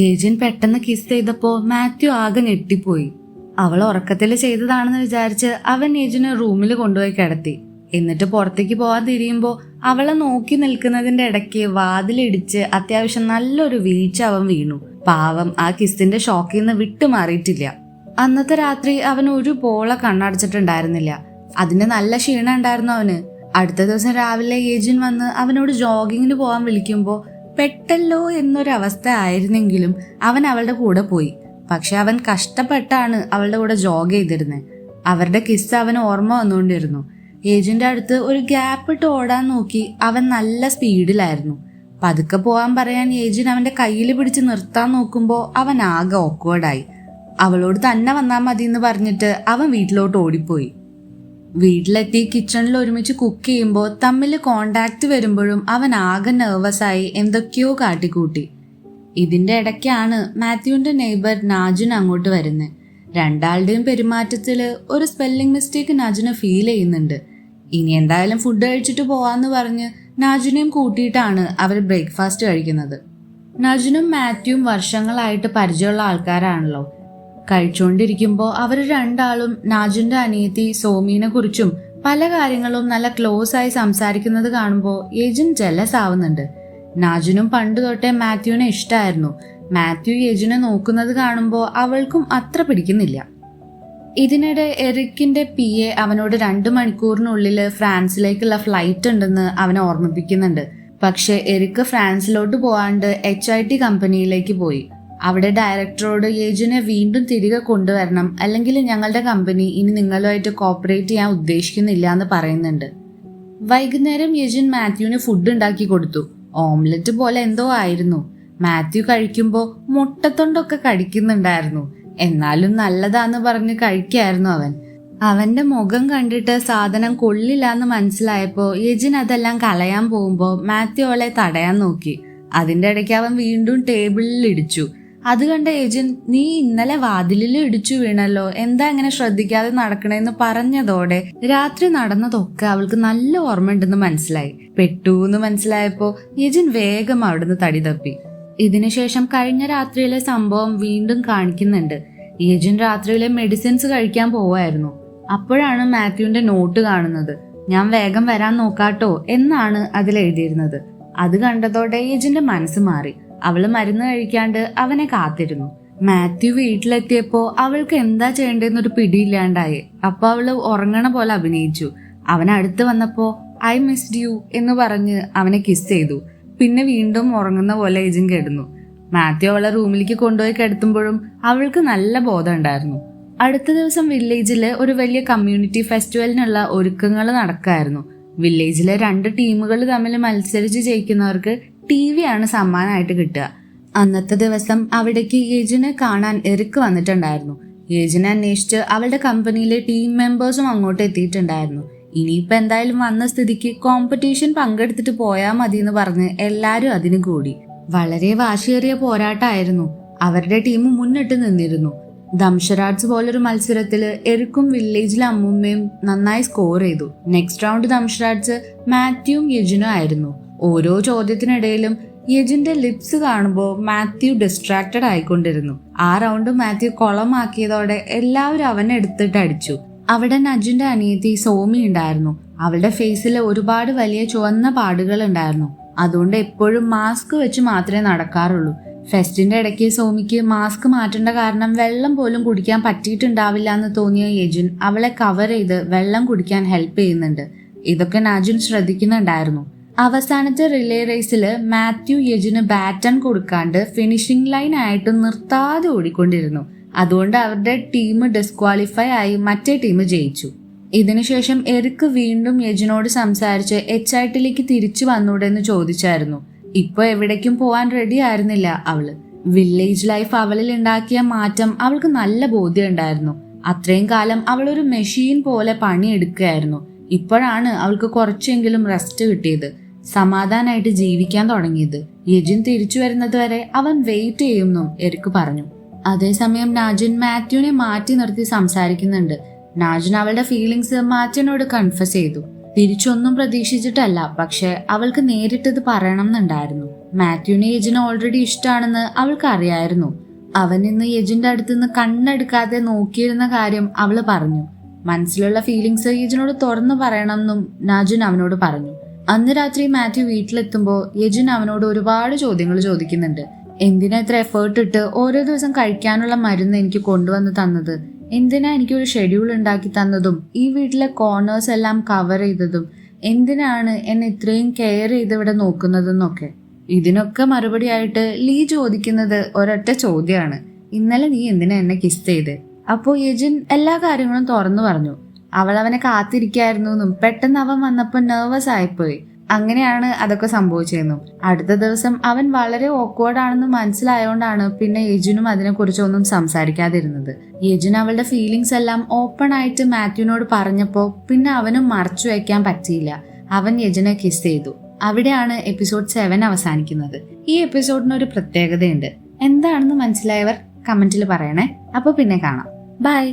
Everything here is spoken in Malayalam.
ഏജിൻ പെട്ടെന്ന് കിസ് ചെയ്തപ്പോ മാത്യു ആകെ ഞെട്ടിപ്പോയി. അവൾ ഉറക്കത്തിൽ ചെയ്തതാണെന്ന് വിചാരിച്ച് അവൻ ഏജിനെ റൂമിൽ കൊണ്ടുപോയി കിടത്തി. എന്നിട്ട് പുറത്തേക്ക് പോവാൻ തിരിയുമ്പോ അവളെ നോക്കി നിൽക്കുന്നതിന്റെ ഇടയ്ക്ക് വാതിലിടിച്ച് അത്യാവശ്യം നല്ലൊരു വീഴ്ച അവൻ വീണു. പാവം ആ കിസിന്റെ ഷോക്കിൽ നിന്ന് വിട്ടുമാറിയിട്ടില്ല. അന്നത്തെ രാത്രി അവൻ ഒരു പോള കണ്ണടച്ചിട്ടുണ്ടായിരുന്നില്ല. അതിന്റെ നല്ല ക്ഷീണം ഉണ്ടായിരുന്നു അവന്. അടുത്ത ദിവസം രാവിലെ ഏജിൻ വന്ന് അവനോട് ജോഗിങ്ങിന് പോകാൻ വിളിക്കുമ്പോ പെട്ടല്ലോ എന്നൊരവസ്ഥ ആയിരുന്നെങ്കിലും അവൻ അവളുടെ കൂടെ പോയി. പക്ഷെ അവൻ കഷ്ടപ്പെട്ടാണ് അവളുടെ കൂടെ ജോഗ് ചെയ്തിരുന്നത്. അവരുടെ കിസ് അവന് ഓർമ്മ വന്നുകൊണ്ടിരുന്നു. ഏജിന്റെ അടുത്ത് ഒരു ഗ്യാപ്പ് ഇട്ട് ഓടാൻ നോക്കി അവൻ നല്ല സ്പീഡിലായിരുന്നു. പതുക്കെ പോകാൻ പറയാൻ ഏജിൻ അവന്റെ കയ്യിൽ പിടിച്ച് നിർത്താൻ നോക്കുമ്പോ അവൻ ആകെ ഓക്വേർഡായി. അവളോട് തന്നെ വന്നാൽ മതി എന്ന് പറഞ്ഞിട്ട് അവൻ വീട്ടിലോട്ട് ഓടിപ്പോയി. വീട്ടിലെത്തി കിച്ചണിൽ ഒരുമിച്ച് കുക്ക് ചെയ്യുമ്പോൾ തമ്മിൽ കോണ്ടാക്ട് വരുമ്പോഴും അവൻ ആകെ നെർവസായി എന്തൊക്കെയോ കാട്ടിക്കൂട്ടി. ഇതിന്റെ ഇടയ്ക്കാണ് മാത്യുവിന്റെ നെയ്ബർ നാജുൻ അങ്ങോട്ട് വരുന്നത്. രണ്ടാളുടെയും പെരുമാറ്റത്തില് ഒരു സ്പെല്ലിംഗ് മിസ്റ്റേക്ക് നാജുന് ഫീൽ ചെയ്യുന്നുണ്ട്. ഇനി എന്തായാലും ഫുഡ് കഴിച്ചിട്ട് പോവാന്ന് പറഞ്ഞ് നാജുനെയും കൂട്ടിയിട്ടാണ് അവർ ബ്രേക്ക്ഫാസ്റ്റ് കഴിക്കുന്നത്. നാജുനും മാത്യുവും വർഷങ്ങളായിട്ട് പരിചയമുള്ള ആൾക്കാരാണല്ലോ. കഴിച്ചുകൊണ്ടിരിക്കുമ്പോൾ അവർ രണ്ടാളും നാജുന്റെ അനിയത്തി സോമീനെ കുറിച്ചും പല കാര്യങ്ങളും നല്ല ക്ലോസ് ആയി സംസാരിക്കുന്നത് കാണുമ്പോൾ ഏജിൻ ജലസ് ആവുന്നുണ്ട്. നാജുനും പണ്ട് തൊട്ടേ മാത്യുവിനെ ഇഷ്ടമായിരുന്നു. മാത്യു ഏജിനെ നോക്കുന്നത് കാണുമ്പോൾ അവൾക്കും അത്ര പിടിക്കുന്നില്ല. ഇതിനിടെ എറിക്കിന്റെ PA അവനോട് 2 മണിക്കൂറിനുള്ളിൽ ഫ്രാൻസിലേക്കുള്ള ഫ്ലൈറ്റ് ഉണ്ടെന്ന് അവനെ ഓർമ്മിപ്പിക്കുന്നുണ്ട്. പക്ഷെ എറിക്ക് ഫ്രാൻസിലോട്ട് പോകാണ്ട് HIT കമ്പനിയിലേക്ക് പോയി. അവിടെ ഡയറക്ടറോട് ഏജിനെ വീണ്ടും തിരികെ കൊണ്ടുവരണം, അല്ലെങ്കിൽ ഞങ്ങളുടെ കമ്പനി ഇനി നിങ്ങളുമായിട്ട് കോപ്പറേറ്റ് ചെയ്യാൻ ഉദ്ദേശിക്കുന്നില്ല എന്ന് പറയുന്നുണ്ട്. വൈകുന്നേരം ഏജിൻ മാത്യുവിന് ഫുഡ് ഉണ്ടാക്കി കൊടുത്തു. ഓംലെറ്റ് പോലെ എന്തോ ആയിരുന്നു. മാത്യു കഴിക്കുമ്പോ മുട്ടത്തൊണ്ടൊക്കെ കടിക്കുന്നുണ്ടായിരുന്നു. എന്നാലും നല്ലതാന്ന് പറഞ്ഞ് കഴിക്കായിരുന്നു അവൻ. അവന്റെ മുഖം കണ്ടിട്ട് സാധനം കൊള്ളില്ലാന്ന് മനസ്സിലായപ്പോ ഏജിൻ അതെല്ലാം കളയാൻ പോകുമ്പോ മാത്യു അവളെ തടയാൻ നോക്കി. അതിന്റെ ഇടയ്ക്ക് അവൻ വീണ്ടും ടേബിളിൽ ഇടിച്ചു. അത് കണ്ട ഏജിൻ, നീ ഇന്നലെ വാതിലിൽ ഇടിച്ചു വീണല്ലോ, എന്താ അങ്ങനെ ശ്രദ്ധിക്കാതെ നടക്കണേന്ന് പറഞ്ഞതോടെ രാത്രി നടന്നതൊക്കെ അവൾക്ക് നല്ല ഓർമ്മയുണ്ടെന്ന് മനസ്സിലായി. പെട്ടൂന്ന് മനസ്സിലായപ്പോ ഏജിൻ വേഗം അവിടുന്ന് തടി തപ്പി. ഇതിനുശേഷം കഴിഞ്ഞ രാത്രിയിലെ സംഭവം വീണ്ടും കാണിക്കുന്നുണ്ട്. ഏജിൻ രാത്രിയിലെ മെഡിസിൻസ് കഴിക്കാൻ പോവായിരുന്നു. അപ്പോഴാണ് മാത്യുവിന്റെ നോട്ട് കാണുന്നത്. ഞാൻ വേഗം വരാൻ നോക്കാട്ടോ എന്നാണ് അതിൽ എഴുതിയിരുന്നത്. അത് കണ്ടതോടെ ഏജിന്റെ മനസ്സ് മാറി. അവള് മരുന്ന് കഴിക്കാണ്ട് അവനെ കാത്തിരുന്നു. മാത്യു വീട്ടിലെത്തിയപ്പോ അവൾക്ക് എന്താ ചെയ്യേണ്ടെന്നൊരു പിടിയില്ലാണ്ടായി. അപ്പൊ അവള് ഉറങ്ങണ പോലെ അഭിനയിച്ചു. അവൻ അടുത്ത് വന്നപ്പോ ഐ മിസ്ഡ് യു എന്ന് പറഞ്ഞ് അവനെ കിസ് ചെയ്തു. പിന്നെ വീണ്ടും ഉറങ്ങുന്ന പോലെ ഏജിൻ കിടന്നു. മാത്യു അവളെ റൂമിലേക്ക് കൊണ്ടുപോയി കിടത്തുമ്പോഴും അവൾക്ക് നല്ല ബോധം ഉണ്ടായിരുന്നു. അടുത്ത ദിവസം വില്ലേജില് ഒരു വലിയ കമ്മ്യൂണിറ്റി ഫെസ്റ്റിവലിനുള്ള ഒരുക്കങ്ങൾ നടക്കായിരുന്നു. വില്ലേജിലെ 2 ടീമുകൾ തമ്മിൽ മത്സരിച്ച് ജയിക്കുന്നവർക്ക് TV ആണ് സമ്മാനമായിട്ട് കിട്ടുക. അന്നത്തെ ദിവസം അവിടേക്ക് ഏജിനെ കാണാൻ എറിക്ക് വന്നിട്ടുണ്ടായിരുന്നു. ഏജിനെ അന്വേഷിച്ച് അവളുടെ കമ്പനിയിലെ ടീം മെമ്പേഴ്സും അങ്ങോട്ട് എത്തിയിട്ടുണ്ടായിരുന്നു. ഇനിയിപ്പോ എന്തായാലും വന്ന സ്ഥിതിക്ക് കോമ്പറ്റീഷൻ പങ്കെടുത്തിട്ട് പോയാ മതി എന്ന് പറഞ്ഞ് എല്ലാരും അതിന് കൂടി. വളരെ വാശിയേറിയ പോരാട്ടമായിരുന്നു. അവരുടെ ടീം മുന്നിട്ട് നിന്നിരുന്നു. ദംഷരാഡ്സ് പോലൊരു മത്സരത്തില് എറിക്കും വില്ലേജിലെ അമ്മൂമ്മയും നന്നായി സ്കോർ ചെയ്തു. നെക്സ്റ്റ് റൗണ്ട് ദംഷരാഡ്സ് മാത്യുവും യജിനും ആയിരുന്നു. ഓരോ ചോദ്യത്തിനിടയിലും യജിന്റെ ലിപ്സ് കാണുമ്പോൾ മാത്യു ഡിസ്ട്രാക്റ്റഡ് ആയിക്കൊണ്ടിരുന്നു. ആ റൗണ്ട് മാത്യു കൊളമാക്കിയതോടെ എല്ലാവരും അവനെ എടുത്തിട്ട് അടിച്ചു. അവിടെ നജുന്റെ അനിയത്തി സോമി ഉണ്ടായിരുന്നു. അവളുടെ ഫേസിൽ ഒരുപാട് വലിയ ചുവന്ന പാടുകൾ ഉണ്ടായിരുന്നു. അതുകൊണ്ട് എപ്പോഴും മാസ്ക് വെച്ച് മാത്രമേ നടക്കാറുള്ളൂ. ഫെസ്റ്റിന്റെ ഇടയ്ക്ക് സോമിക്ക് മാസ്ക് മാറ്റേണ്ട കാരണം വെള്ളം പോലും കുടിക്കാൻ പറ്റിയിട്ടുണ്ടാവില്ല എന്ന് തോന്നിയ യജുൻ അവളെ കവർ ചെയ്ത് വെള്ളം കുടിക്കാൻ ഹെൽപ്പ് ചെയ്യുന്നുണ്ട്. ഇതൊക്കെ നജുൻ ശ്രദ്ധിക്കുന്നുണ്ടായിരുന്നു. അവസാനത്തെ റിലേ റേസില് മാത്യു യജിന് ബാറ്റൺ കൊടുക്കാണ്ട് ഫിനിഷിംഗ് ലൈൻ ആയിട്ട് നിർത്താതെ ഓടിക്കൊണ്ടിരുന്നു. അതുകൊണ്ട് അവരുടെ ടീം ഡിസ്ക്വാളിഫൈ ആയി മറ്റേ ടീം ജയിച്ചു. ഇതിനുശേഷം എറിക്ക് വീണ്ടും യജിനോട് സംസാരിച്ച് HITലേക്ക് തിരിച്ചു വന്നൂടെ എന്ന് ചോദിച്ചായിരുന്നു. ഇപ്പൊ എവിടേക്കും പോവാൻ റെഡി ആയിരുന്നില്ല അവള്. വില്ലേജ് ലൈഫ് അവളിൽ ഉണ്ടാക്കിയ മാറ്റം അവൾക്ക് നല്ല ബോധ്യം ഉണ്ടായിരുന്നു. അത്രയും കാലം അവളൊരു മെഷീൻ പോലെ പണിയെടുക്കുകയായിരുന്നു. ഇപ്പോഴാണ് അവൾക്ക് കുറച്ചെങ്കിലും റെസ്റ്റ് കിട്ടിയത്, സമാധാനമായിട്ട് ജീവിക്കാൻ തുടങ്ങിയത്. യജിൻ തിരിച്ചു വരുന്നത് വരെ അവൻ വെയിറ്റ് ചെയ്യുമെന്നും എറിക്ക് പറഞ്ഞു. അതേസമയം നാജിൻ മാത്യുവിനെ മാറ്റി നിർത്തി സംസാരിക്കുന്നുണ്ട്. നാജിൻ അവളുടെ ഫീലിങ്സ് മാത്യുവിനോട് കൺഫസ് ചെയ്തു. തിരിച്ചൊന്നും പ്രതീക്ഷിച്ചിട്ടല്ല, പക്ഷെ അവൾക്ക് നേരിട്ടത് പറയണം എന്നുണ്ടായിരുന്നു. മാത്യുവിനെ യജിന് ഓൾറെഡി ഇഷ്ടമാണെന്ന് അവൾക്ക് അറിയായിരുന്നു. അവൻ ഇന്ന് യജിന്റെ അടുത്തുനിന്ന് കണ്ണെടുക്കാതെ നോക്കിയിരുന്ന കാര്യം അവള് പറഞ്ഞു. മനസ്സിലുള്ള ഫീലിങ്സ് യജിനോട് തുറന്നു പറയണമെന്നും നാജുൻ അവനോട് പറഞ്ഞു. അന്ന് രാത്രി മാത്യു വീട്ടിലെത്തുമ്പോൾ യജിൻ അവനോട് ഒരുപാട് ചോദ്യങ്ങൾ ചോദിക്കുന്നുണ്ട്. എന്തിനാ ഇത്ര എഫേർട്ട് ഇട്ട് ഓരോ ദിവസം കഴിക്കാനുള്ള മരുന്ന് എനിക്ക് കൊണ്ടുവന്ന് തന്നത്? എന്തിനാ എനിക്കൊരു ഷെഡ്യൂൾ ഉണ്ടാക്കി തന്നതും ഈ വീട്ടിലെ കോർണേഴ്സ് എല്ലാം കവർ ചെയ്തതും? എന്തിനാണ് എന്നെ ഇത്രയും കെയർ ചെയ്ത് ഇവിടെ നോക്കുന്നതെന്നൊക്കെ. ഇതിനൊക്കെ മറുപടിയായിട്ട് ലീ ചോദിക്കുന്നത് ഒരൊറ്റ ചോദ്യമാണ്, ഇന്നലെ നീ എന്തിനാ എന്നെ കിസ് ചെയ്ത്? അപ്പോ യജിൻ എല്ലാ കാര്യങ്ങളും തുറന്നു പറഞ്ഞു. അവൾ അവനെ കാത്തിരിക്കായിരുന്നു എന്നും പെട്ടെന്ന് അവൻ വന്നപ്പോൾ നെർവസ് ആയിപ്പോയി, അങ്ങനെയാണ് അതൊക്കെ സംഭവിച്ചതെന്നും. അടുത്ത ദിവസം അവൻ വളരെ ഓക്വേർഡ് ആണെന്ന് മനസ്സിലായോണ്ടാണ് പിന്നെ യജിനും അതിനെക്കുറിച്ചൊന്നും സംസാരിക്കാതിരുന്നത്. യജിൻ അവളുടെ ഫീലിങ്സ് എല്ലാം ഓപ്പൺ ആയിട്ട് മാത്യുവിനോട് പറഞ്ഞപ്പോൾ പിന്നെ അവനും മറച്ചു വയ്ക്കാൻ പറ്റിയില്ല. അവൻ യജിനെ കിസ് ചെയ്തു. അവിടെയാണ് എപ്പിസോഡ് 7 അവസാനിക്കുന്നത്. ഈ എപ്പിസോഡിനൊരു പ്രത്യേകതയുണ്ട്. എന്താണെന്ന് മനസ്സിലായവർ കമന്റിൽ പറയണേ. അപ്പൊ പിന്നെ കാണാം. ബൈ.